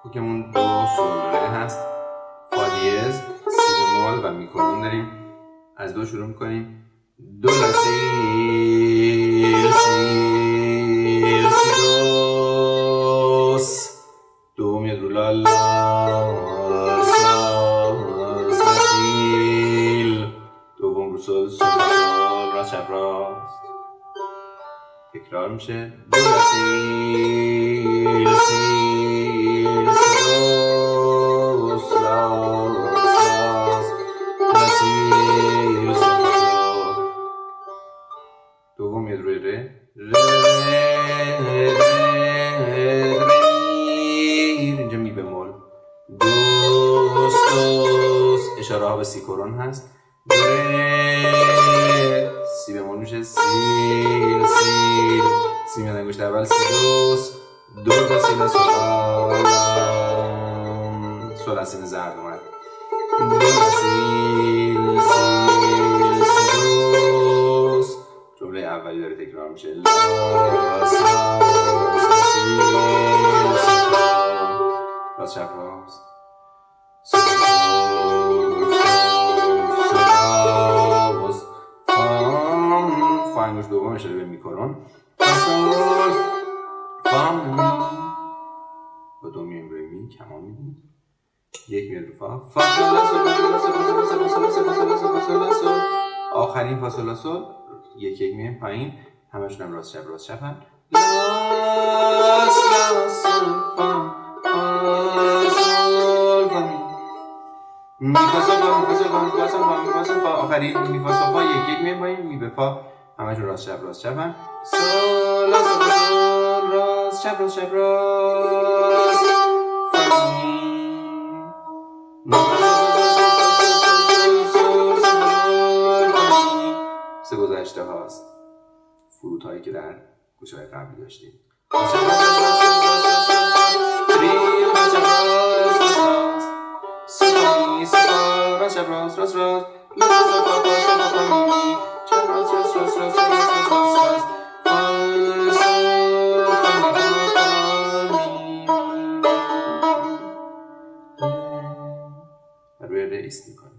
کوکمون دو سول ره هست، فا دیز، سی بمول و می کنون داریم. از دو شروع میکنیم. دو لا سیل سیل سی دوس، دو میاد رو لا لا لا سیل، دوم رو سول سول سول راست چپ راست. تکرار میشه. دو لا سیل سیل سی دوس لاس لاس لا سیل سول سول. دوم میاد روی ره ره اینجا می بمول. دوس دوس اشاره ها به سی کرون هست. دو ره سی بمول میشه سیل سیل، سی میاد انگشت اول سی دوس، دو تا سیل سول سول سین زرد اومد. دو سیل سیل سی دوس. جمله اولی داره تکرار میشه. لاس لاس سیل سول راست چپ راست سول سول سول فام. فا انگشت دوم اشاره به میکرون. سول فام می با دو میایم روی می کمان میدیم. یک میاد رو فا فا سول سول سول سول. آخرین فا سول سول یک یک میایم پایین. همشون هم راست چپ راست چپ هم. لاس لاس سول فا فا سول فا می فا سول فا می فا سول فا می فا سول فا می فا سول فا. آخرین می فا سول فا یک یک میایم پایین. می به فا همشون راست چپ هم. سول لا سول سول راست چپ راست فا می سه گذشته هاست، فروت هایی که در گوشه های قبلی داشتیم. روی ره ایست میکنیم.